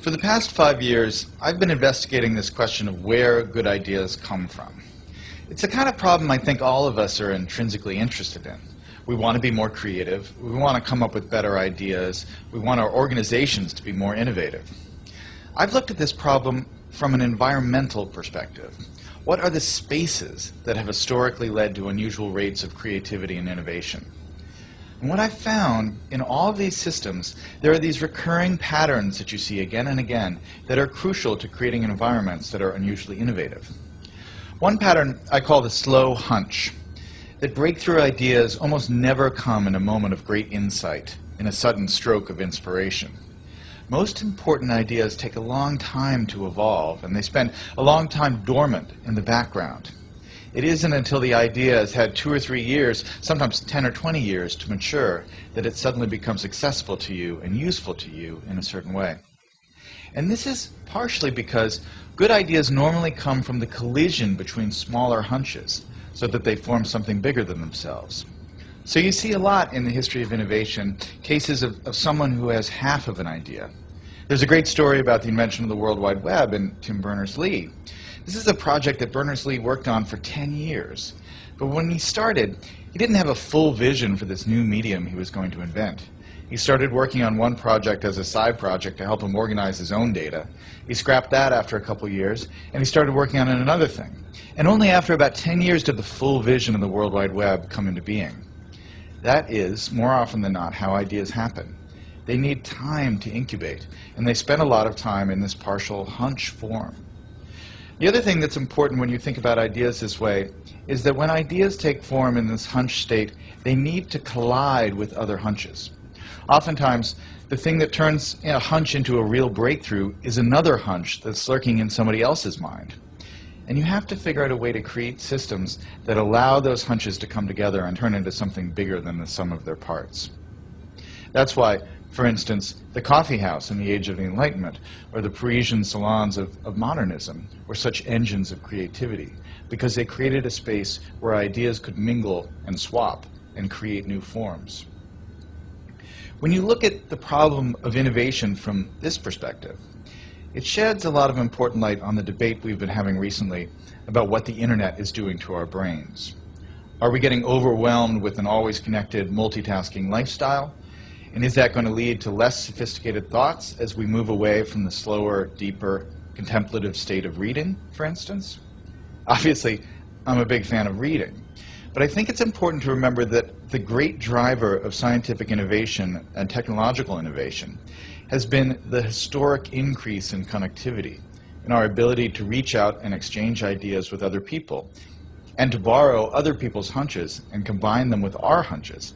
For the past 5 years, I've been investigating this question of where good ideas come from. It's the kind of problem I think all of us are intrinsically interested in. We want to be more creative, we want to come up with better ideas, we want our organizations to be more innovative. I've looked at this problem from an environmental perspective. What are the spaces that have historically led to unusual rates of creativity and innovation? And what I've found in all of these systems, there are these recurring patterns that you see again and again that are crucial to creating environments that are unusually innovative. One pattern I call the slow hunch, that breakthrough ideas almost never come in a moment of great insight, in a sudden stroke of inspiration. Most important ideas take a long time to evolve, and they spend a long time dormant in the background. It isn't until the idea has had 2 or 3 years, sometimes 10 or 20 years to mature, that it suddenly becomes accessible to you and useful to you in a certain way. And this is partially because good ideas normally come from the collision between smaller hunches, so that they form something bigger than themselves. So you see a lot in the history of innovation, cases of someone who has half of an idea. There's a great story about the invention of the World Wide Web in Tim Berners-Lee. This is a project that Berners-Lee worked on for 10 years. But when he started, he didn't have a full vision for this new medium he was going to invent. He started working on one project as a side project to help him organize his own data. He scrapped that after a couple years, and he started working on another thing. And only after about 10 years did the full vision of the World Wide Web come into being. That is, more often than not, how ideas happen. They need time to incubate, and they spend a lot of time in this partial hunch form. The other thing that's important when you think about ideas this way is that when ideas take form in this hunch state, they need to collide with other hunches. Oftentimes, the thing that turns a hunch into a real breakthrough is another hunch that's lurking in somebody else's mind. And you have to figure out a way to create systems that allow those hunches to come together and turn into something bigger than the sum of their parts. That's why, for instance, the coffee house in the Age of the Enlightenment, or the Parisian salons of modernism, were such engines of creativity, because they created a space where ideas could mingle and swap and create new forms. When you look at the problem of innovation from this perspective, it sheds a lot of important light on the debate we've been having recently about what the internet is doing to our brains. Are we getting overwhelmed with an always connected, multitasking lifestyle? And is that going to lead to less sophisticated thoughts as we move away from the slower, deeper, contemplative state of reading, for instance? Obviously, I'm a big fan of reading. But I think it's important to remember that the great driver of scientific innovation and technological innovation has been the historic increase in connectivity, in our ability to reach out and exchange ideas with other people, and to borrow other people's hunches and combine them with our hunches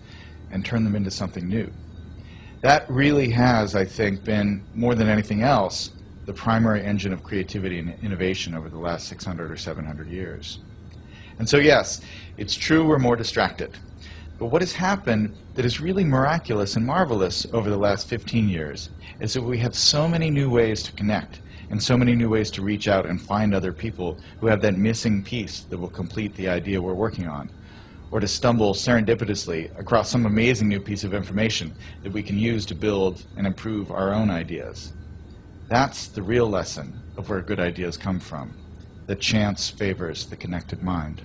and turn them into something new. That really has, I think, been, more than anything else, the primary engine of creativity and innovation over the last 600 or 700 years. And so yes, it's true we're more distracted. But what has happened that is really miraculous and marvelous over the last 15 years is that we have so many new ways to connect and so many new ways to reach out and find other people who have that missing piece that will complete the idea we're working on, or to stumble serendipitously across some amazing new piece of information that we can use to build and improve our own ideas. That's the real lesson of where good ideas come from, that chance favors the connected mind.